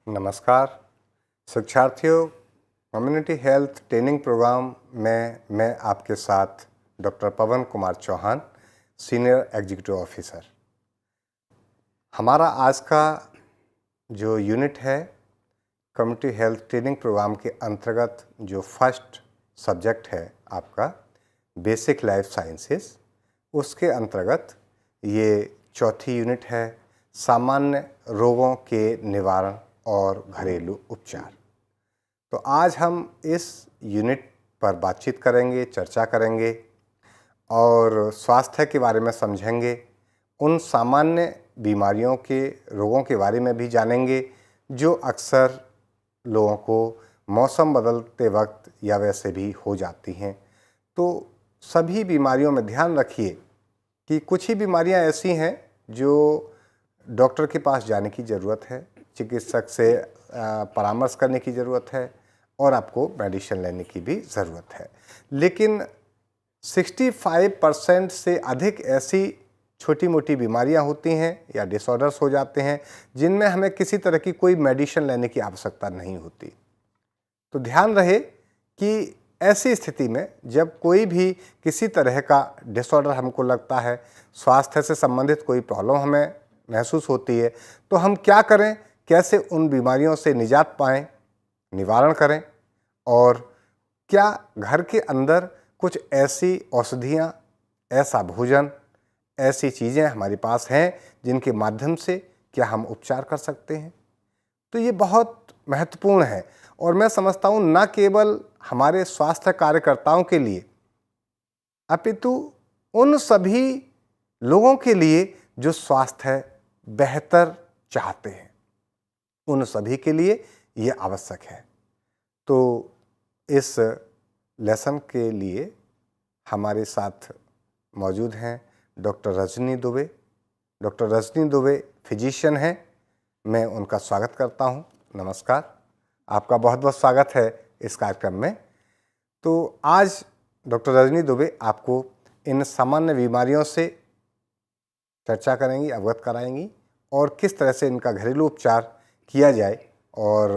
नमस्कार शिक्षार्थियों, community health training programme में मैं आपके साथ doctor Pawan Kumar Chauhan, senior executive officer. हमारा आज का जो यूनिट है कम्युनिटी हेल्थ ट्रेनिंग प्रोग्राम के अंतर्गत जो फर्स्ट सब्जेक्ट है आपका बेसिक लाइफ साइंसेस, उसके अंतर्गत ये चौथी यूनिट है सामान्य रोगों के निवारण और घरेलू उपचार। तो आज हम इस यूनिट पर बातचीत करेंगे, चर्चा करेंगे और स्वास्थ्य के बारे में समझेंगे, उन सामान्य बीमारियों के रोगों के बारे में भी जानेंगे जो अक्सर लोगों को मौसम बदलते वक्त या वैसे भी हो जाती हैं। तो सभी बीमारियों में ध्यान रखिए कि कुछ ही बीमारियां ऐसी हैं जो डॉक्टर के पास जाने की ज़रूरत है, चिकित्सक से परामर्श करने की ज़रूरत है और आपको मेडिसिन लेने की भी ज़रूरत है। लेकिन 65% से अधिक ऐसी छोटी मोटी बीमारियां होती हैं या डिसऑर्डर्स हो जाते हैं जिनमें हमें किसी तरह की कोई मेडिसिन लेने की आवश्यकता नहीं होती। तो ध्यान रहे कि ऐसी स्थिति में जब कोई भी किसी तरह का डिसऑर्डर हमको लगता है, स्वास्थ्य से संबंधित कोई प्रॉब्लम हमें महसूस होती है, तो हम क्या करें, कैसे उन बीमारियों से निजात पाएं, निवारण करें और क्या घर के अंदर कुछ ऐसी औषधियाँ, ऐसा भोजन, ऐसी चीज़ें हमारे पास हैं जिनके माध्यम से क्या हम उपचार कर सकते हैं। तो ये बहुत महत्वपूर्ण है और मैं समझता हूँ न केवल हमारे स्वास्थ्य कार्यकर्ताओं के लिए अपितु उन सभी लोगों के लिए जो स्वास्थ्य बेहतर चाहते हैं, उन सभी के लिए ये आवश्यक है। तो इस लेसन के लिए हमारे साथ मौजूद हैं doctor Rajni Dubey. Doctor Rajni Dubey physician हैं, मैं उनका स्वागत करता हूं। नमस्कार, आपका बहुत बहुत स्वागत है इस कार्यक्रम में। तो आज डॉक्टर रजनी दुबे आपको इन सामान्य बीमारियों से चर्चा करेंगी, अवगत कराएंगी और किस तरह से इनका घरेलू उपचार किया जाए और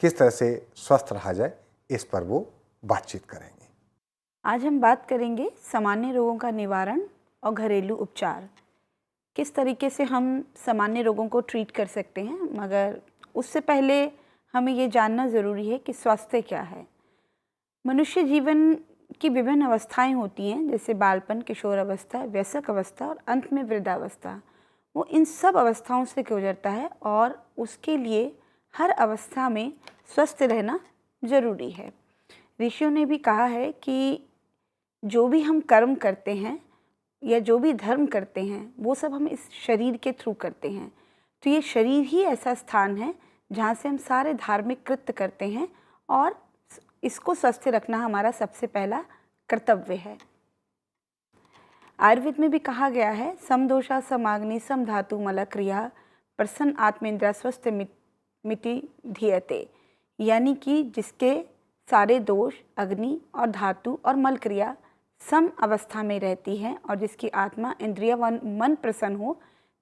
किस तरह से स्वस्थ रहा जाए, इस पर वो बातचीत करेंगे। आज हम बात करेंगे सामान्य रोगों का निवारण और घरेलू उपचार। किस तरीके से हम सामान्य रोगों को ट्रीट कर सकते हैं, मगर उससे पहले हमें ये जानना ज़रूरी है कि स्वास्थ्य क्या है। मनुष्य जीवन की विभिन्न अवस्थाएं होती हैं, जैसे बालपन, किशोर अवस्था, वयस्क अवस्था और अंत में वृद्धावस्था। वो इन सब अवस्थाओं से गुजरता है और उसके लिए हर अवस्था में स्वस्थ रहना ज़रूरी है। ऋषियों ने भी कहा है कि जो भी हम कर्म करते हैं या जो भी धर्म करते हैं वो सब हम इस शरीर के थ्रू करते हैं। तो ये शरीर ही ऐसा स्थान है जहाँ से हम सारे धार्मिक कृत्य करते हैं और इसको स्वस्थ रखना हमारा सबसे पहला कर्तव्य है। आयुर्वेद में भी कहा गया है, समदोषा समाग्नि सम धातु मल क्रिया प्रसन्न आत्मेंद्र स्वस्थ मिति धीयते, यानी कि जिसके सारे दोष अग्नि और धातु और मल क्रिया सम अवस्था में रहती है और जिसकी आत्मा, इंद्रिय व मन प्रसन्न हो,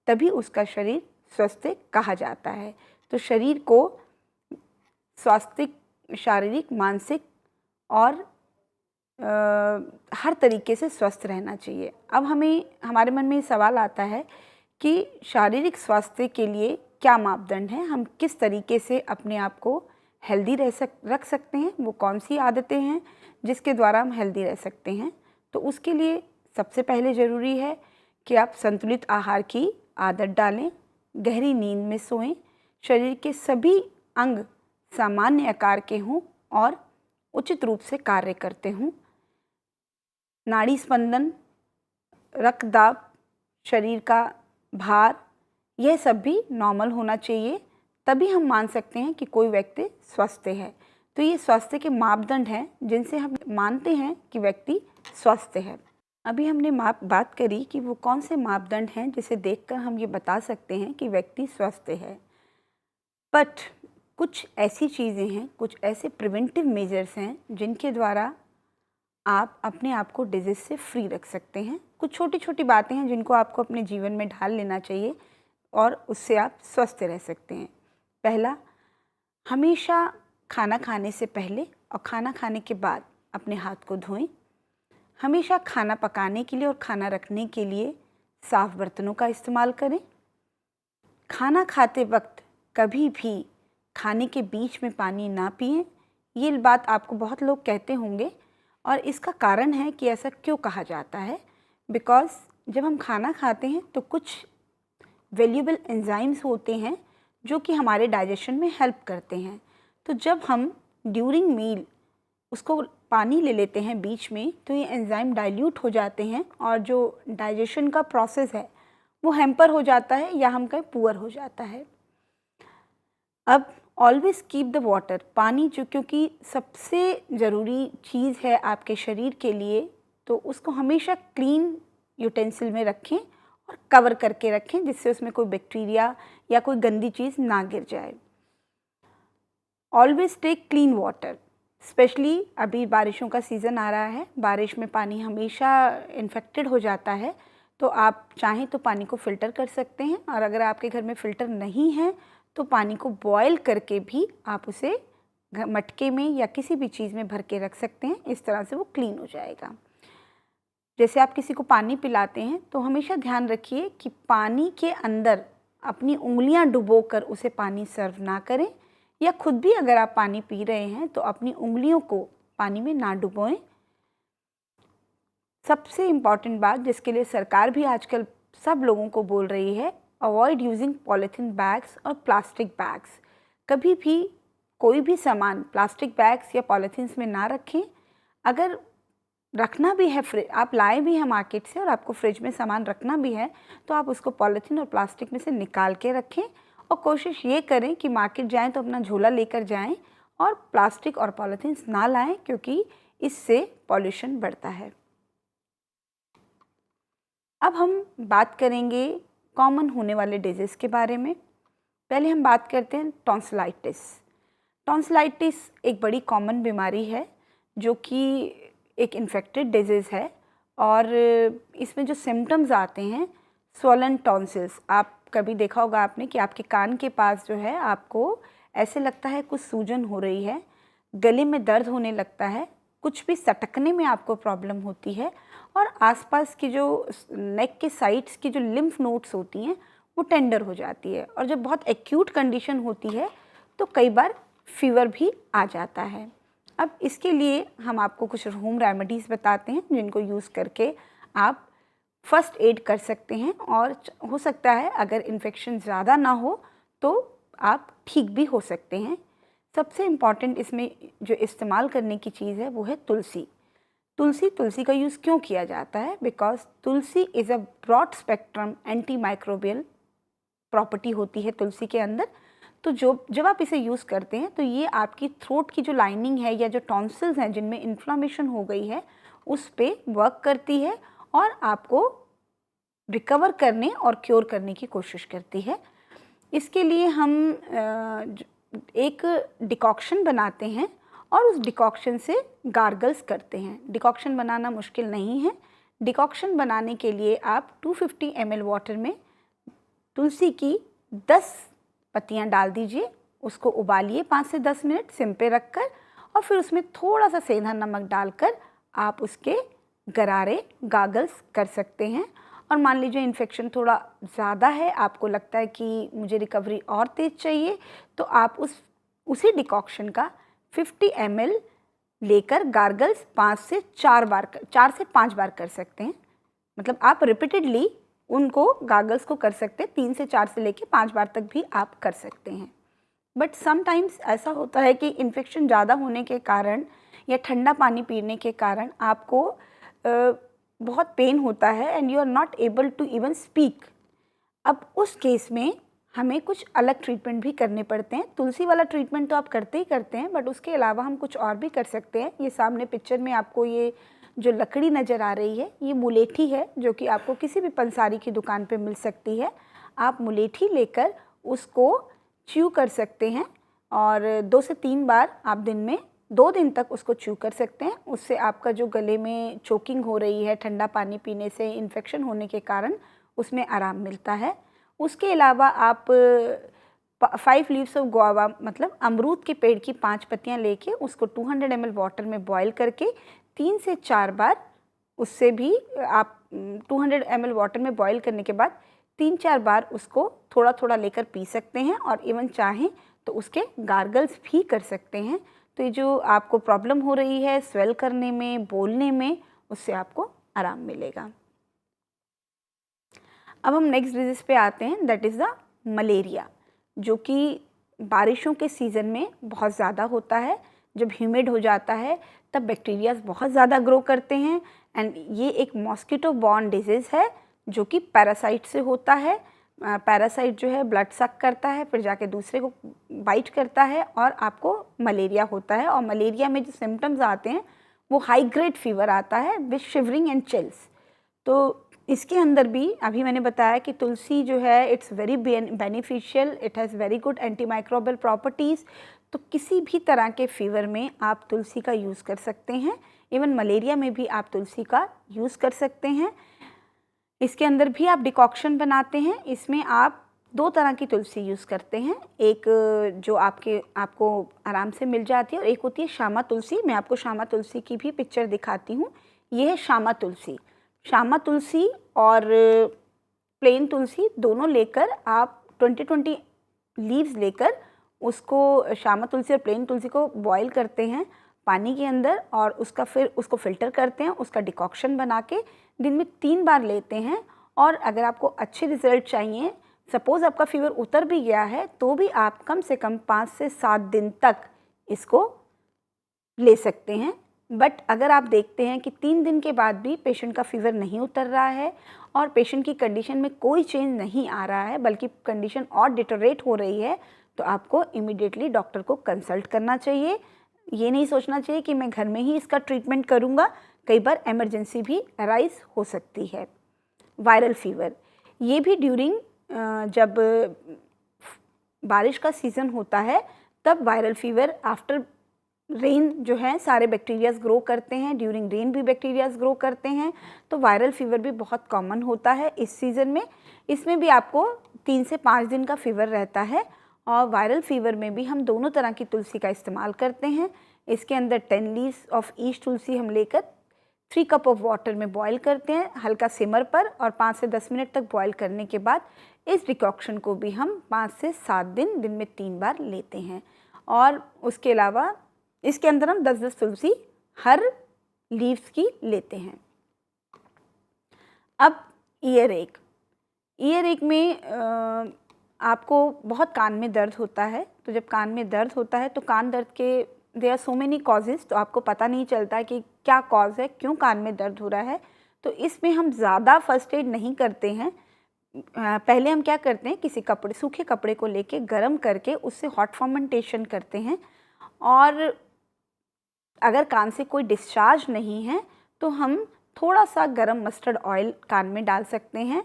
तभी उसका शरीर स्वस्थ कहा जाता है। तो शरीर को स्वास्थ्य, शारीरिक, मानसिक और हर तरीके से स्वस्थ रहना चाहिए। अब हमारे मन में ये सवाल आता है कि शारीरिक स्वास्थ्य के लिए क्या मापदंड हैं, हम किस तरीके से अपने आप को हेल्दी रख सकते हैं, वो कौन सी आदतें हैं जिसके द्वारा हम हेल्दी रह सकते हैं। तो उसके लिए सबसे पहले ज़रूरी है कि आप संतुलित आहार की आदत डालें, गहरी नींद में सोएं, शरीर के सभी अंग सामान्य आकार के हों और उचित रूप से कार्य करते हों, नाड़ी स्पंदन, रक्तदाब, शरीर का भार, यह सब भी नॉर्मल होना चाहिए, तभी हम मान सकते हैं कि कोई व्यक्ति स्वस्थ है। तो ये स्वास्थ्य के मापदंड हैं जिनसे हम मानते हैं कि व्यक्ति स्वस्थ है। अभी हमने बात करी कि वो कौन से मापदंड हैं जिसे देखकर हम ये बता सकते हैं कि व्यक्ति स्वस्थ है। बट कुछ ऐसी चीज़ें हैं, कुछ ऐसे प्रिवेंटिव मेजर्स हैं जिनके द्वारा आप अपने आप को डिजीज़ से फ्री रख सकते हैं। कुछ छोटी छोटी बातें हैं जिनको आपको अपने जीवन में ढाल लेना चाहिए और उससे आप स्वस्थ रह सकते हैं। पहला, हमेशा खाना खाने से पहले और खाना खाने के बाद अपने हाथ को धोएं। हमेशा खाना पकाने के लिए और खाना रखने के लिए साफ़ बर्तनों का इस्तेमाल करें। खाना खाते वक्त कभी भी खाने के बीच में पानी ना पिएं। ये बात आपको बहुत लोग कहते होंगे और इसका कारण है कि ऐसा क्यों कहा जाता है, बिकॉज़ जब हम खाना खाते हैं तो कुछ वैल्यूएबल एंजाइम्स होते हैं जो कि हमारे डाइजेशन में हेल्प करते हैं। तो जब हम ड्यूरिंग मील उसको पानी ले लेते हैं बीच में, तो ये एंजाइम डाइल्यूट हो जाते हैं और जो डाइजेशन का प्रोसेस है वो हैम्पर हो जाता है या हम कहें पुअर हो जाता है। अब ऑलवेज़ कीप द वाटर, पानी जो क्योंकि सबसे ज़रूरी चीज़ है आपके शरीर के लिए, तो उसको हमेशा क्लीन यूटेंसिल में रखें और कवर करके रखें जिससे उसमें कोई बैक्टीरिया या कोई गंदी चीज़ ना गिर जाए। Always take clean water, specially अभी बारिशों का सीज़न आ रहा है, बारिश में पानी हमेशा इन्फेक्टेड हो जाता है, तो आप चाहें तो पानी को फ़िल्टर कर सकते हैं और अगर आपके घर में फ़िल्टर नहीं है तो पानी को बॉयल करके भी आप उसे मटके में या किसी भी चीज़ में भर के रख सकते हैं। इस तरह से वो क्लीन हो जाएगा। जैसे आप किसी को पानी पिलाते हैं तो हमेशा ध्यान रखिए कि पानी के अंदर अपनी उंगलियां डुबोकर उसे पानी सर्व ना करें, या खुद भी अगर आप पानी पी रहे हैं तो अपनी उंगलियों को पानी में ना डुबोएं। सबसे इम्पॉर्टेंट बात जिसके लिए सरकार भी आजकल सब लोगों को बोल रही है, अवॉइड यूजिंग पॉलीथीन बैग्स और प्लास्टिक बैग्स। कभी भी कोई भी सामान प्लास्टिक बैग्स या पॉलीथीन्स में ना रखें। अगर रखना भी है, फ्रिज आप लाए भी हैं मार्केट से और आपको फ्रिज में सामान रखना भी है, तो आप उसको पॉलीथीन और प्लास्टिक में से निकाल के रखें और कोशिश ये करें कि मार्केट जाएं तो अपना झोला लेकर जाएं और प्लास्टिक और पॉलीथीन्स ना लाएं, क्योंकि इससे पॉल्यूशन बढ़ता है। अब हम बात करेंगे कॉमन होने वाले डिजीज़ के बारे में। पहले हम बात करते हैं टॉन्सिलाइटिस। टॉन्सिलाइटिस एक बड़ी कॉमन बीमारी है जो कि एक इन्फेक्टेड डिजीज़ है और इसमें जो सिम्टम्स आते हैं, स्वॉलन टॉन्सिल्स। आप कभी देखा होगा आपने कि आपके कान के पास जो है आपको ऐसे लगता है कुछ सूजन हो रही है, गले में दर्द होने लगता है, कुछ भी सटकने में आपको प्रॉब्लम होती है और आसपास की जो नेक के साइड्स की जो लिम्फ नोड्स होती हैं वो टेंडर हो जाती है और जब बहुत एक्यूट कंडीशन होती है तो कई बार फीवर भी आ जाता है। अब इसके लिए हम आपको कुछ होम रेमेडीज़ बताते हैं जिनको यूज़ करके आप फर्स्ट एड कर सकते हैं और हो सकता है अगर इन्फेक्शन ज़्यादा ना हो तो आप ठीक भी हो सकते हैं। सबसे इम्पॉर्टेंट इसमें जो इस्तेमाल करने की चीज़ है वो है तुलसी। तुलसी का यूज़ क्यों किया जाता है? Because tulsi is a broad spectrum anti microbial property होती है तुलसी के अंदर। तो जब आप इसे यूज़ करते हैं तो ये आपकी थ्रोट की जो लाइनिंग है या जो टॉन्सिल्स हैं जिनमें इन्फ्लामेशन हो गई है उस पर वर्क करती है और आपको रिकवर करने और क्योर करने की कोशिश करती है। इसके लिए हम एक डिकॉक्शन बनाते हैं और उस डिकॉक्शन से गार्गल्स करते हैं। डिकॉक्शन बनाना मुश्किल नहीं है। डिकॉक्शन बनाने के लिए आप 250 ml वाटर में तुलसी की 10 पत्तियां डाल दीजिए, उसको उबालिए 5 से 10 मिनट सिम पे रखकर और फिर उसमें थोड़ा सा सेंधा नमक डालकर आप उसके गरारे गागल्स कर सकते हैं। और मान लीजिए इन्फेक्शन थोड़ा ज़्यादा है, आपको लगता है कि मुझे रिकवरी और तेज़ चाहिए, तो आप उसी डिकॉक्शन का 50 ml लेकर गार्गल्स 4 से 5 बार कर सकते हैं। मतलब आप रिपीटेडली उनको गार्गल्स को कर सकते हैं, 3 से 4 से लेके 5 बार तक भी आप कर सकते हैं। बट समटाइम्स ऐसा होता है कि इन्फेक्शन ज़्यादा होने के कारण या ठंडा पानी पीने के कारण आपको बहुत पेन होता है and you are not able to even speak. अब उस केस में हमें कुछ अलग ट्रीटमेंट भी करने पड़ते हैं। तुलसी वाला ट्रीटमेंट तो आप करते ही करते हैं, बट उसके अलावा हम कुछ और भी कर सकते हैं। ये सामने पिक्चर में आपको ये जो लकड़ी नज़र आ रही है ये मुलेठी है, जो कि आपको किसी भी पंसारी की दुकान पे मिल सकती है। आप मुलेठी लेकर उसको च्यू कर सकते हैं और 2 से 3 बार आप दिन में 2 दिन तक उसको च्यू कर सकते हैं। उससे आपका जो गले में चोकिंग हो रही है ठंडा पानी पीने से, इन्फेक्शन होने के कारण, उसमें आराम मिलता है। उसके अलावा आप 5 लीव्स ऑफ गुआवा मतलब अमरूद के पेड़ की 5 पत्तियां लेके उसको 200 ml वाटर में बॉईल करके 3 से 4 बार, उससे भी आप 200 ml वाटर में बॉईल करने के बाद 3-4 बार उसको थोड़ा थोड़ा लेकर पी सकते हैं, और इवन चाहें तो उसके गार्गल्स भी कर सकते हैं। तो ये जो आपको प्रॉब्लम हो रही है स्वेल करने में, बोलने में, उससे आपको आराम मिलेगा। अब हम नेक्स्ट डिजीज़ पे आते हैं, दैट इज़ द मलेरिया, जो कि बारिशों के सीज़न में बहुत ज़्यादा होता है। जब ह्यूमिड हो जाता है तब बैक्टीरियाज बहुत ज़्यादा ग्रो करते हैं, एंड ये एक मॉस्किटो बॉर्न डिजीज़ है जो कि पैरासाइट से होता है। पैरासाइट जो है ब्लड सक करता है, फिर जाके दूसरे को बाइट करता है और आपको मलेरिया होता है। और मलेरिया में जो सिम्टम्स आते हैं वो हाई ग्रेड फीवर आता है विथ शिवरिंग एंड चिल्स। तो इसके अंदर भी अभी मैंने बताया कि तुलसी जो है it's very beneficial, it has very good antimicrobial properties. तो किसी भी तरह के फीवर में आप तुलसी का यूज़ कर सकते हैं, इवन मलेरिया में भी आप तुलसी का यूज़ कर सकते हैं। इसके अंदर भी आप डिकॉक्शन बनाते हैं, इसमें आप 2 तरह की तुलसी यूज़ करते हैं, एक जो आपको आराम से मिल जाती है और एक होती है श्यामा तुलसी। मैं आपको श्यामा तुलसी की भी पिक्चर दिखाती हूँ। ये है श्यामा तुलसी। श्यामा तुलसी और प्लेन तुलसी दोनों लेकर आप 20-20 लीव्स लेकर उसको, श्यामा तुलसी और प्लेन तुलसी को बॉईल करते हैं पानी के अंदर, और फिर उसको फ़िल्टर करते हैं, उसका डिकॉक्शन बना के दिन में 3 बार लेते हैं। और अगर आपको अच्छे रिज़ल्ट चाहिए, सपोज़ आपका फीवर उतर भी गया है, तो भी आप कम से कम 5 से 7 दिन तक इसको ले सकते हैं। बट अगर आप देखते हैं कि 3 दिन के बाद भी पेशेंट का फीवर नहीं उतर रहा है और पेशेंट की कंडीशन में कोई चेंज नहीं आ रहा है, बल्कि कंडीशन और डिटोरेट हो रही है, तो आपको इमीडिएटली डॉक्टर को कंसल्ट करना चाहिए। ये नहीं सोचना चाहिए कि मैं घर में ही इसका ट्रीटमेंट करूँगा, कई बार इमरजेंसी भी अराइज हो सकती है। वायरल फीवर, ये भी ड्यूरिंग जब बारिश का सीज़न होता है तब वायरल फीवर, आफ्टर रेन जो है सारे बैक्टीरियाज ग्रो करते हैं, ड्यूरिंग रेन भी बैक्टीरियाज ग्रो करते हैं, तो वायरल फीवर भी बहुत कॉमन होता है इस सीज़न में। इसमें भी आपको 3 से 5 दिन का फीवर रहता है, और वायरल फीवर में भी हम दोनों तरह की तुलसी का इस्तेमाल करते हैं। इसके अंदर 10 लीव्स ऑफ ईच तुलसी हम लेकर 3 कप ऑफ वाटर में बॉईल करते हैं हल्का सिमर पर, और 5 से 10 मिनट तक बॉईल करने के बाद इस डिकॉक्शन को भी हम 5 से 7 दिन में 3 बार लेते हैं। और उसके अलावा इसके अंदर हम 10-10 तुलसी हर लीव्स की लेते हैं। अब ईयर एक में आपको बहुत कान में दर्द होता है, तो जब कान में दर्द होता है तो कान दर्द के there are so many causes, तो आपको पता नहीं चलता कि क्या कॉज है, क्यों कान में दर्द हो रहा है। तो इसमें हम ज़्यादा फर्स्ट एड नहीं करते हैं। पहले हम क्या करते हैं, किसी सूखे कपड़े को लेके गर्म करके उससे हॉट फर्मेंटेशन करते हैं, और अगर कान से कोई डिस्चार्ज नहीं है तो हम थोड़ा सा गरम मस्टर्ड ऑयल कान में डाल सकते हैं,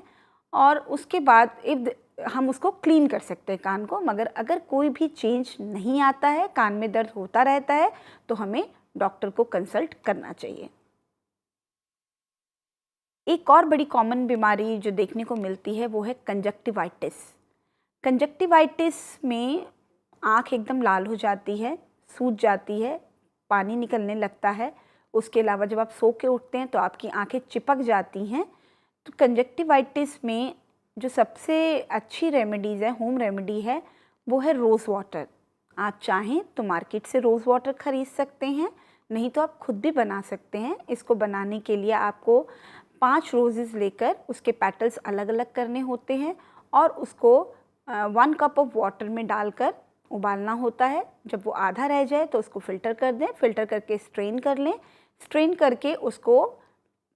और उसके बाद हम उसको क्लीन कर सकते हैं कान को। मगर अगर कोई भी चेंज नहीं आता है, कान में दर्द होता रहता है, तो हमें डॉक्टर को कंसल्ट करना चाहिए। एक और बड़ी कॉमन बीमारी जो देखने को मिलती है वो है कंजक्टिवाइटिस। कंजक्टिवाइटिस में आँख एकदम लाल हो जाती है, सूज जाती है, पानी निकलने लगता है। उसके अलावा जब आप सो के उठते हैं तो आपकी आँखें चिपक जाती हैं। तो कंजक्टिवाइटिस में जो सबसे अच्छी रेमेडीज़ है, होम रेमेडी है, वो है रोज़ वाटर। आप चाहें तो मार्केट से रोज़ वाटर ख़रीद सकते हैं, नहीं तो आप खुद भी बना सकते हैं। इसको बनाने के लिए आपको 5 रोज़ेज़ लेकर उसके पेटल्स अलग अलग करने होते हैं, और उसको 1 कप ऑफ वाटर में डालकर उबालना होता है। जब वो आधा रह जाए तो उसको फ़िल्टर कर दें, फ़िल्टर करके स्ट्रेन कर लें। स्ट्रेन करके उसको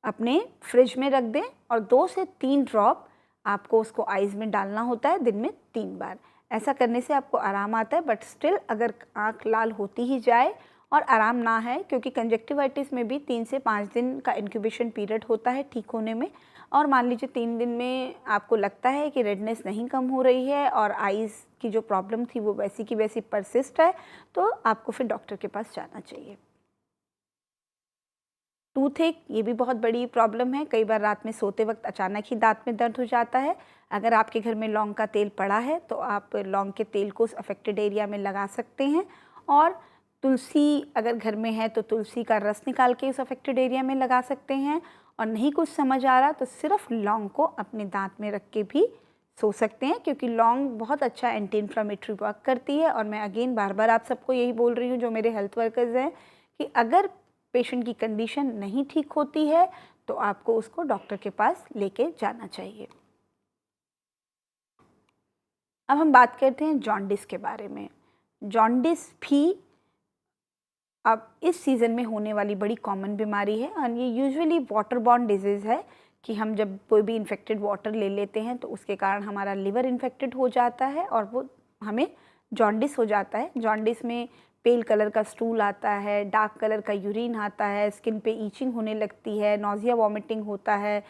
अपने फ्रिज में रख दें, और 2 से 3 ड्रॉप आपको उसको आइज़ में डालना होता है दिन में 3 बार। ऐसा करने से आपको आराम आता है। बट स्टिल अगर आँख लाल होती ही जाए और आराम ना है, क्योंकि कंजक्टिवाइटिस में भी 3 से 5 दिन का इंक्यूबेशन पीरियड होता है ठीक होने में, और मान लीजिए 3 दिन में आपको लगता है कि रेडनेस नहीं कम हो रही है और आइज़ की जो प्रॉब्लम थी वो वैसी की वैसी परसिस्ट है, तो आपको फिर डॉक्टर के पास जाना चाहिए। टूथएक, ये भी बहुत बड़ी प्रॉब्लम है। कई बार रात में सोते वक्त अचानक ही दांत में दर्द हो जाता है। अगर आपके घर में लौंग का तेल पड़ा है तो आप लौंग के तेल को उस अफेक्टेड एरिया में लगा सकते हैं। और तुलसी अगर घर में है तो तुलसी का रस निकाल के उस अफेक्टेड एरिया में लगा सकते हैं। और नहीं कुछ समझ आ रहा तो सिर्फ लौंग को अपने दांत में रख के भी सो सकते हैं, क्योंकि लौंग बहुत अच्छा एंटी इन्फ्लामेटरी वर्क करती है। और मैं अगेन बार बार आप सबको यही बोल रही हूँ जो मेरे हेल्थ वर्कर्स हैं कि अगर पेशेंट की कंडीशन नहीं ठीक होती है तो आपको उसको डॉक्टर के पास लेके जाना चाहिए। अब हम बात करते हैं जॉन्डिस के बारे में। जॉन्डिस भी अब इस सीज़न में होने वाली बड़ी कॉमन बीमारी है और ये यूजुअली वाटर बॉर्न डिजीज़ है कि हम जब कोई भी इन्फेक्टेड वाटर ले लेते हैं तो उसके कारण हमारा लिवर इन्फेक्टेड हो जाता है और वो हमें जॉन्डिस हो जाता है। जॉन्डिस में पेल कलर का स्टूल आता है, डार्क कलर का यूरिन आता है, स्किन पे ईचिंग होने लगती है, नॉजिया वॉमिटिंग होता है,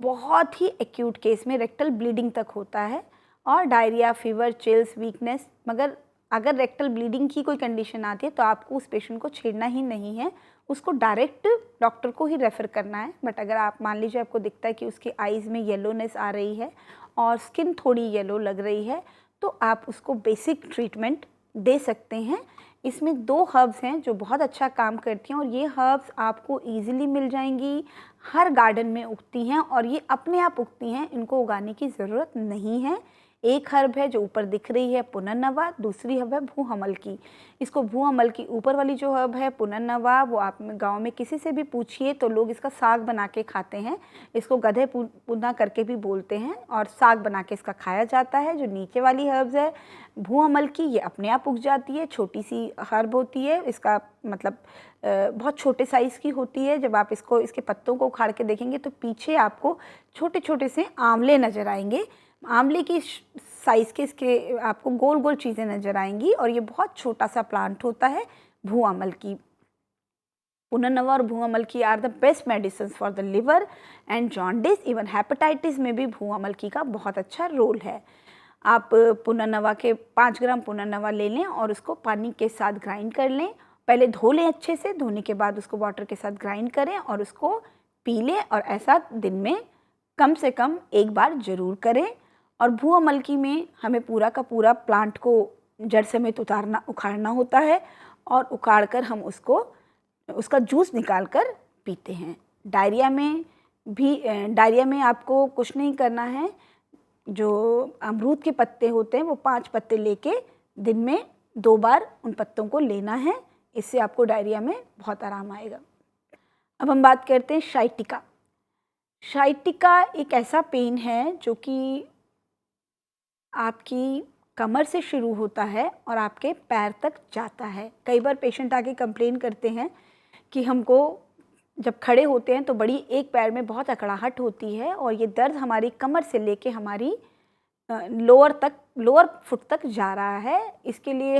बहुत ही एक्यूट केस में रेक्टल ब्लीडिंग तक होता है और डायरिया, फीवर, चिल्स, वीकनेस। मगर अगर रेक्टल ब्लीडिंग की कोई कंडीशन आती है तो आपको उस पेशेंट को छेड़ना ही नहीं है, उसको डायरेक्ट डॉक्टर को ही रेफ़र करना है। बट अगर आप मान लीजिए आपको दिखता है कि उसकी आइज़ में येलोनेस आ रही है और स्किन थोड़ी येलो लग रही है तो आप उसको बेसिक ट्रीटमेंट दे सकते हैं। इसमें 2 हर्ब्स हैं जो बहुत अच्छा काम करती हैं और ये हर्ब्स आपको ईज़िली मिल जाएंगी, हर गार्डन में उगती हैं और ये अपने आप उगती हैं, इनको उगाने की ज़रूरत नहीं है। एक हर्ब है जो ऊपर दिख रही है पुनर्नवा, दूसरी हर्ब है भूहमल की। इसको भूहमल की ऊपर वाली जो हर्ब है पुनर्नवा, वो आप गांव में किसी से भी पूछिए तो लोग इसका साग बना के खाते हैं। इसको गधे पुना करके भी बोलते हैं और साग बना के इसका खाया जाता है। जो नीचे वाली हर्ब्स है भूहमल की, ये अपने आप उग जाती है, छोटी सी हर्ब होती है। इसका मतलब बहुत छोटे साइज़ की होती है। जब आप इसके पत्तों को उखाड़ के देखेंगे तो पीछे आपको छोटे छोटे से आंवले नज़र आएंगे। आंवले की साइज़ के इसके आपको गोल गोल चीज़ें नज़र आएंगी और ये बहुत छोटा सा प्लांट होता है भूअमल की। पुनर्नवा और भूअमल की are the best medicines for the liver and jaundice. Even hepatitis में भी भूअमल की का बहुत अच्छा रोल है। आप पुनर्नवा के 5 ग्राम पुनर्नवा ले लें और उसको पानी के साथ ग्राइंड कर लें। पहले धो लें अच्छे से, धोने के बाद उसको वाटर के साथ ग्राइंड करें और उसको पी लें और ऐसा दिन में कम से कम 1 बार ज़रूर करें। और भूअमलकी में हमें पूरा का पूरा प्लांट को जड़ समेत उखाड़ना होता है और उखाड़ कर हम उसका जूस निकाल कर पीते हैं। डायरिया में आपको कुछ नहीं करना है। जो अमरूद के पत्ते होते हैं वो 5 पत्ते लेके दिन में 2 बार उन पत्तों को लेना है। इससे आपको डायरिया में बहुत आराम आएगा। अब हम बात करते हैं शाइटिका। शाइटिका एक ऐसा पेन है जो कि आपकी कमर से शुरू होता है और आपके पैर तक जाता है। कई बार पेशेंट आके कंप्लेन करते हैं कि हमको जब खड़े होते हैं तो बड़ी एक पैर में बहुत अकड़ाहट होती है और ये दर्द हमारी कमर से लेके हमारी लोअर फुट तक जा रहा है। इसके लिए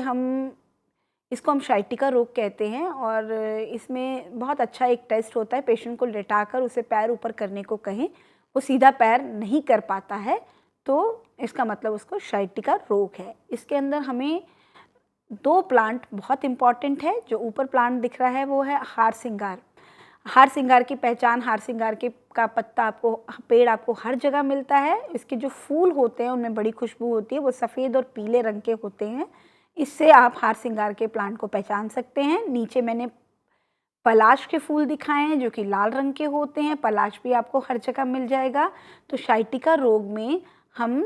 इसको हम शाइटिका रोग कहते हैं और इसमें बहुत अच्छा एक टेस्ट होता है। पेशेंट को लेटाकर उसे पैर ऊपर करने को कहें, वो सीधा पैर नहीं कर पाता है तो इसका मतलब उसको शाइटिका रोग है। इसके अंदर हमें 2 प्लांट बहुत इम्पॉर्टेंट है। जो ऊपर प्लांट दिख रहा है वो है हार सिंगार। हार सिंगार की पहचान, हार सिंगार का पत्ता पेड़ आपको हर जगह मिलता है। इसके जो फूल होते हैं उनमें बड़ी खुशबू होती है, वो सफ़ेद और पीले रंग के होते हैं। इससे आप हार सिंगार के प्लांट को पहचान सकते हैं। नीचे मैंने पलाश के फूल दिखाए हैं जो कि लाल रंग के होते हैं। पलाश भी आपको हर जगह मिल जाएगा। तो शाइटिका रोग में हम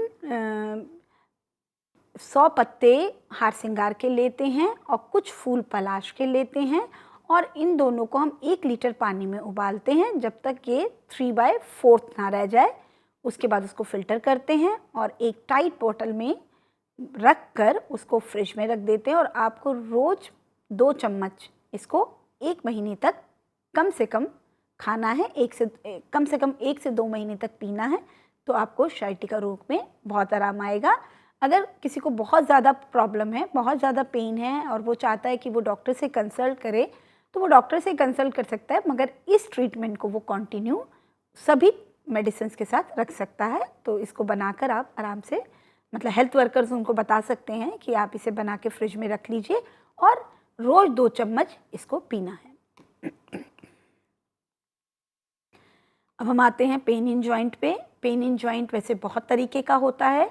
100 पत्ते हार सिंगार के लेते हैं और कुछ फूल पलाश के लेते हैं और इन दोनों को हम 1 लीटर पानी में उबालते हैं जब तक ये 3/4 ना रह जाए। उसके बाद उसको फ़िल्टर करते हैं और एक टाइट बोतल में रख कर उसको फ्रिज में रख देते हैं और आपको रोज़ 2 चम्मच इसको 1 महीने तक कम से कम खाना है। कम से कम 1 से 2 महीने तक पीना है तो आपको शाइटिका रोग में बहुत आराम आएगा। अगर किसी को बहुत ज़्यादा प्रॉब्लम है, बहुत ज़्यादा पेन है और वो चाहता है कि वो डॉक्टर से कंसल्ट करे तो वो डॉक्टर से कंसल्ट कर सकता है, मगर इस ट्रीटमेंट को वो कंटिन्यू सभी मेडिसिन्स के साथ रख सकता है। तो इसको बनाकर आप आराम से, मतलब हेल्थ वर्कर्स उनको बता सकते हैं कि आप इसे बना के फ्रिज में रख लीजिए और रोज़ 2 चम्मच इसको पीना है। अब हम आते हैं पेन इन जॉइंट पे। पेन इन जॉइंट वैसे बहुत तरीके का होता है।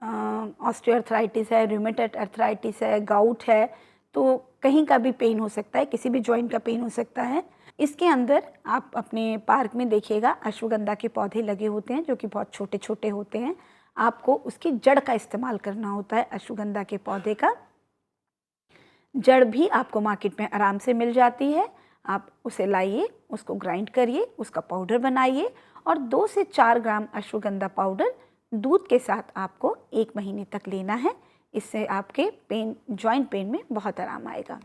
ऑस्टियोआर्थराइटिस है, रूमेटॉइड अर्थराइटिस है, गाउट है, तो कहीं का भी पेन हो सकता है, किसी भी जॉइंट का पेन हो सकता है। इसके अंदर आप अपने पार्क में देखिएगा अश्वगंधा के पौधे लगे होते हैं जो कि बहुत छोटे छोटे होते हैं। आपको उसकी जड़ का इस्तेमाल करना होता है। अश्वगंधा के पौधे का जड़ भी आपको मार्केट में आराम से मिल जाती है। आप उसे लाइए, उसको ग्राइंड करिए, उसका पाउडर बनाइए और 2 से 4 ग्राम अश्वगंधा पाउडर दूध के साथ आपको 1 महीने तक लेना है। इससे आपके जॉइंट पेन में बहुत आराम आएगा।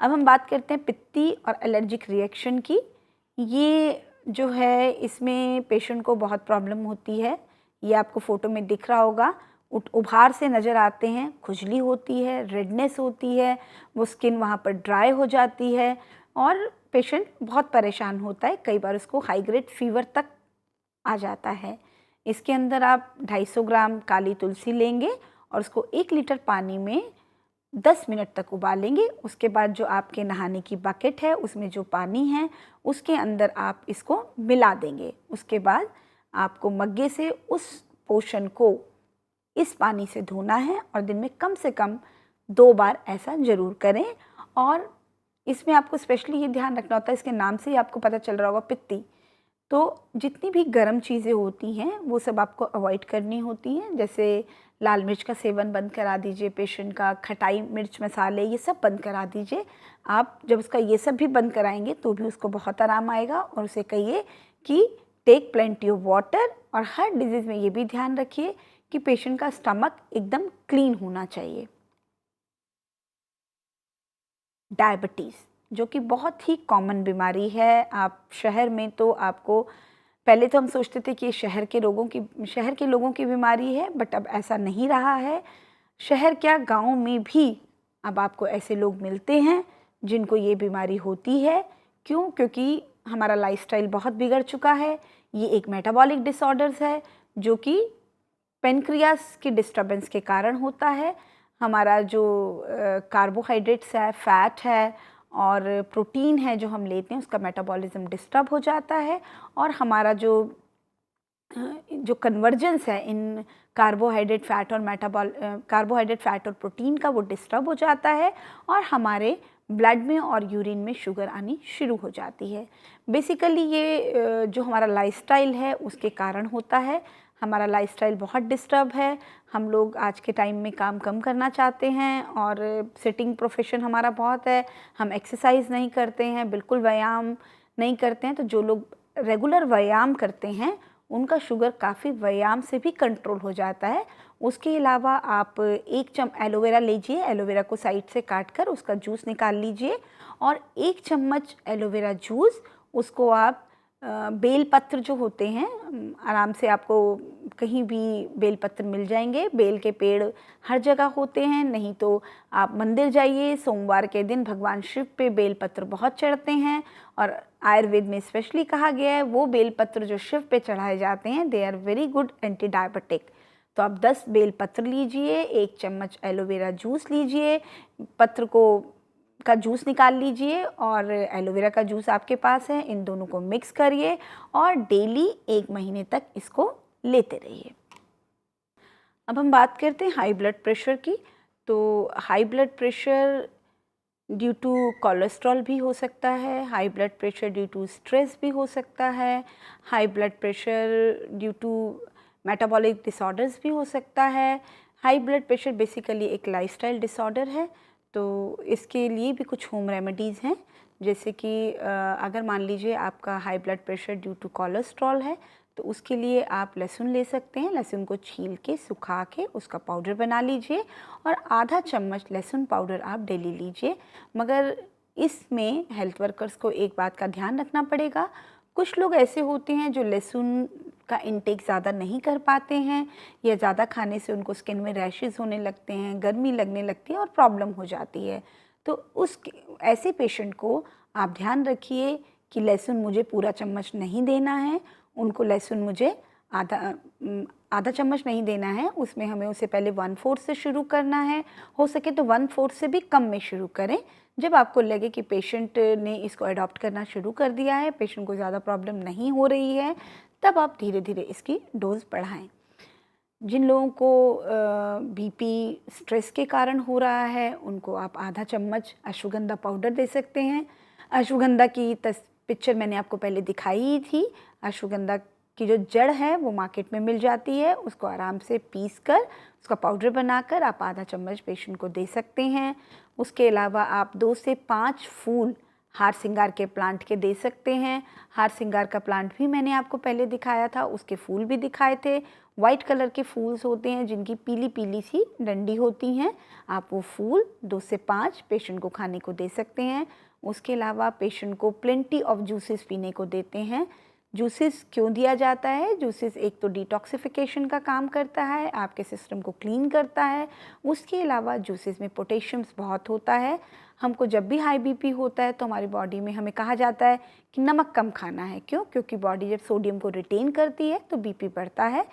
अब हम बात करते हैं पित्ती और एलर्जिक रिएक्शन की। ये जो है इसमें पेशेंट को बहुत प्रॉब्लम होती है। ये आपको फ़ोटो में दिख रहा होगा। उभार से नज़र आते हैं, खुजली होती है, रेडनेस होती है, वो स्किन वहाँ पर ड्राई हो जाती है और पेशेंट बहुत परेशान होता है। कई बार उसको हाई ग्रेड फीवर तक आ जाता है। इसके अंदर आप 250 ग्राम काली तुलसी लेंगे और उसको 1 लीटर पानी में 10 मिनट तक उबालेंगे। उसके बाद जो आपके नहाने की बकेट है उसमें जो पानी है उसके अंदर आप इसको मिला देंगे। उसके बाद आपको मग्गे से उस पोर्शन को इस पानी से धोना है और दिन में कम से कम 2 बार ऐसा ज़रूर करें। और इसमें आपको स्पेशली ये ध्यान रखना होता है, इसके नाम से ही आपको पता चल रहा होगा पित्ती, तो जितनी भी गर्म चीज़ें होती हैं वो सब आपको अवॉइड करनी होती हैं। जैसे लाल मिर्च का सेवन बंद करा दीजिए पेशेंट का, खटाई मिर्च मसाले ये सब बंद करा दीजिए। आप जब उसका ये सब भी बंद कराएंगे तो भी उसको बहुत आराम आएगा। और उसे कहिए कि टेक प्लेंटी ऑफ वाटर। और हर डिजीज़ में ये भी ध्यान रखिए कि पेशेंट का स्टमक एकदम क्लीन होना चाहिए। डायबिटीज़ जो कि बहुत ही कॉमन बीमारी है। आप शहर में तो आपको पहले तो हम सोचते थे कि ये शहर के लोगों की बीमारी है, बट अब ऐसा नहीं रहा है। शहर क्या, गांव में भी अब आपको ऐसे लोग मिलते हैं जिनको ये बीमारी होती है। क्यों? क्योंकि हमारा लाइफस्टाइल बहुत बिगड़ चुका है। ये एक मेटाबॉलिक डिसऑर्डर्स है जो कि पेनक्रियास की डिस्टर्बेंस के कारण होता है। हमारा जो कार्बोहाइड्रेट्स है, फैट है और प्रोटीन है जो हम लेते हैं उसका मेटाबॉलिज्म डिस्टर्ब हो जाता है और हमारा जो कन्वर्जेंस है इन कार्बोहाइड्रेट फैट और प्रोटीन का वो डिस्टर्ब हो जाता है और हमारे ब्लड में और यूरिन में शुगर आनी शुरू हो जाती है। बेसिकली ये जो हमारा लाइफस्टाइल है उसके कारण होता है। हमारा लाइफस्टाइल बहुत डिस्टर्ब है। हम लोग आज के टाइम में काम कम करना चाहते हैं और सिटिंग प्रोफेशन हमारा बहुत है। हम एक्सरसाइज नहीं करते हैं, बिल्कुल व्यायाम नहीं करते हैं। तो जो लोग रेगुलर व्यायाम करते हैं उनका शुगर काफ़ी व्यायाम से भी कंट्रोल हो जाता है। उसके अलावा आप 1 चम्मच एलोवेरा लीजिए, एलोवेरा को साइड से काट कर उसका जूस निकाल लीजिए और 1 चम्मच एलोवेरा जूस उसको आप बेलपत्र जो होते हैं, आराम से आपको कहीं भी बेलपत्र मिल जाएंगे। बेल के पेड़ हर जगह होते हैं, नहीं तो आप मंदिर जाइए। सोमवार के दिन भगवान शिव पे बेलपत्र बहुत चढ़ते हैं और आयुर्वेद में स्पेशली कहा गया है वो बेलपत्र जो शिव पे चढ़ाए जाते हैं they are very good anti diabetic. तो आप 10 बेलपत्र लीजिए, 1 चम्मच एलोवेरा जूस लीजिए, पत्र का जूस निकाल लीजिए और एलोवेरा का जूस आपके पास है, इन दोनों को मिक्स करिए और डेली 1 महीने तक इसको लेते रहिए। अब हम बात करते हैं हाई ब्लड प्रेशर की। तो high blood pressure due to cholesterol भी हो सकता है, high blood pressure due to stress भी हो सकता है, high blood pressure due to metabolic disorders भी हो सकता है। हाई ब्लड प्रेशर बेसिकली एक लाइफस्टाइल डिसऑर्डर है। तो इसके लिए भी कुछ होम रेमेडीज़ हैं, जैसे कि अगर मान लीजिए आपका high blood pressure due to cholesterol है तो उसके लिए आप लहसुन ले सकते हैं। लहसुन को छील के सुखा के उसका पाउडर बना लीजिए और आधा चम्मच लहसुन पाउडर आप डेली लीजिए। मगर इसमें हेल्थ वर्कर्स को एक बात का ध्यान रखना पड़ेगा, कुछ लोग ऐसे होते हैं जो लहसुन का इंटेक ज़्यादा नहीं कर पाते हैं या ज़्यादा खाने से उनको स्किन में रैशेज़ होने लगते हैं, गर्मी लगने लगती है और प्रॉब्लम हो जाती है। तो ऐसे पेशेंट को आप ध्यान रखिए कि लहसुन मुझे पूरा चम्मच नहीं देना है, उनको लहसुन मुझे आधा चम्मच नहीं देना है, उसमें हमें उसे पहले 1/4 से शुरू करना है। हो सके तो 1/4 से भी कम में शुरू करें। जब आपको लगे कि पेशेंट ने इसको अडॉप्ट करना शुरू कर दिया है, पेशेंट को ज़्यादा प्रॉब्लम नहीं हो रही है, तब आप धीरे धीरे इसकी डोज बढ़ाएं। जिन लोगों को बीपी स्ट्रेस के कारण हो रहा है, उनको आप आधा चम्मच अश्वगंधा पाउडर दे सकते हैं। अश्वगंधा की पिक्चर मैंने आपको पहले दिखाई ही थी। अश्वगंधा की जो जड़ है वो मार्केट में मिल जाती है, उसको आराम से पीस कर उसका पाउडर बनाकर आप आधा चम्मच पेशेंट को दे सकते हैं। उसके अलावा आप 2 से 5 फूल हार सिंगार के प्लांट के दे सकते हैं। हार सिंगार का प्लांट भी मैंने आपको पहले दिखाया था, उसके फूल भी दिखाए थे। वाइट कलर के फूल्स होते हैं जिनकी पीली पीली सी डंडी होती हैं, आप वो फूल 2 से 5 पेशेंट को खाने को दे सकते हैं। उसके अलावा पेशेंट को प्लेंटी ऑफ जूसेस पीने को देते हैं। जूसेस क्यों दिया जाता है? जूसेस एक तो डिटॉक्सिफिकेशन का काम करता है, आपके सिस्टम को क्लीन करता है। उसके अलावा जूसेस में पोटेशियम्स बहुत होता है। हमको जब भी हाई बीपी होता है तो हमारी बॉडी में हमें कहा जाता है कि नमक कम खाना है। क्यों? क्योंकि बॉडी जब सोडियम को रिटेन करती है तो बीपी बढ़ता है।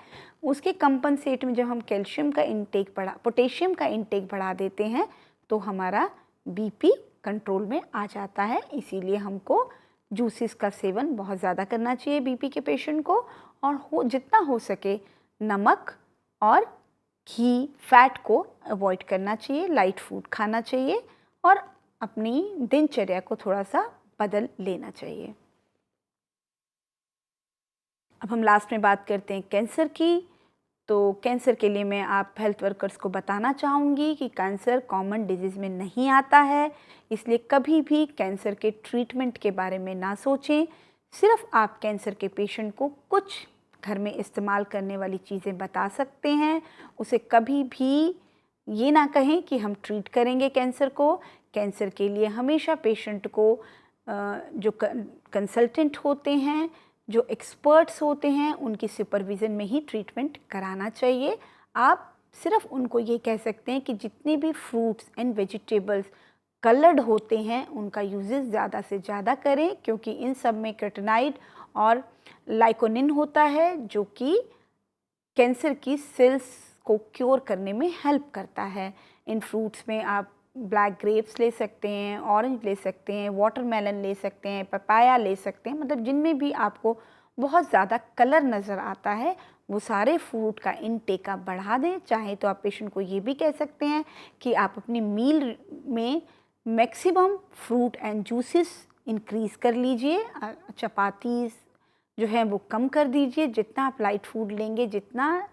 उसके कंपनसेट में जब हम कैल्शियम का इंटेक पोटेशियम का इंटेक बढ़ा देते हैं तो हमारा बीपी कंट्रोल में आ जाता है। इसीलिए हमको जूसेस का सेवन बहुत ज़्यादा करना चाहिए बीपी के पेशेंट को, और जितना हो सके नमक और घी, फैट को अवॉइड करना चाहिए। लाइट फूड खाना चाहिए और अपनी दिनचर्या को थोड़ा सा बदल लेना चाहिए। अब हम लास्ट में बात करते हैं कैंसर की। तो कैंसर के लिए मैं आप हेल्थ वर्कर्स को बताना चाहूँगी कि कैंसर कॉमन डिजीज़ में नहीं आता है, इसलिए कभी भी कैंसर के ट्रीटमेंट के बारे में ना सोचें। सिर्फ आप कैंसर के पेशेंट को कुछ घर में इस्तेमाल करने वाली चीज़ें बता सकते हैं। उसे कभी भी ये ना कहें कि हम ट्रीट करेंगे कैंसर को। कैंसर के लिए हमेशा पेशेंट को जो कंसल्टेंट होते हैं, जो एक्सपर्ट्स होते हैं, उनकी सुपरविज़न में ही ट्रीटमेंट कराना चाहिए। आप सिर्फ उनको ये कह सकते हैं कि जितने भी फ्रूट्स एंड वेजिटेबल्स कलर्ड होते हैं उनका यूजेस ज़्यादा से ज़्यादा करें, क्योंकि इन सब में कैटनाइड और लाइकोनिन होता है जो कि कैंसर की सेल्स को क्योर करने में हेल्प करता है। इन फ्रूट्स में आप ब्लैक ग्रेप्स ले सकते हैं, ऑरेंज ले सकते हैं, वाटरमेलन ले सकते हैं, पपाया ले सकते हैं। मतलब जिनमें भी आपको बहुत ज़्यादा कलर नज़र आता है वो सारे फ्रूट का इनटेक आप बढ़ा दें। चाहे तो आप पेशेंट को ये भी कह सकते हैं कि आप अपनी मील में maximum fruit and juices increase कर लीजिए। चपातीस जो है वो कम कर दीजिए। जितना आप लाइट फूड लेंगे, जितना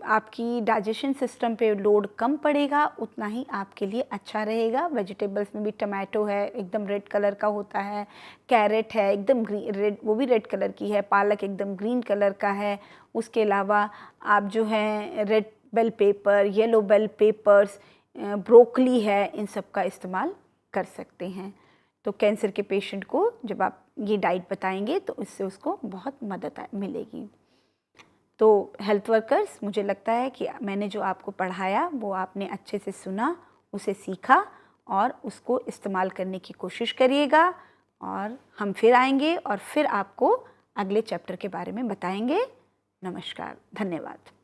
आपकी डाइजेशन सिस्टम पे लोड कम पड़ेगा, उतना ही आपके लिए अच्छा रहेगा। वेजिटेबल्स में भी टमाटो है, एकदम रेड कलर का होता है। कैरेट है, एकदम ग्रीन रेड, वो भी रेड कलर की है। पालक एकदम ग्रीन कलर का है। उसके अलावा आप जो है red bell pepper, yellow bell peppers, broccoli है, इन सब का इस्तेमाल कर सकते हैं। तो कैंसर के पेशेंट को जब आप ये डाइट बताएंगे तो इससे उसको बहुत मदद मिलेगी। तो हेल्थ वर्कर्स, मुझे लगता है कि मैंने जो आपको पढ़ाया वो आपने अच्छे से सुना, उसे सीखा और उसको इस्तेमाल करने की कोशिश करिएगा। और हम फिर आएंगे और फिर आपको अगले चैप्टर के बारे में बताएंगे। नमस्कार, धन्यवाद।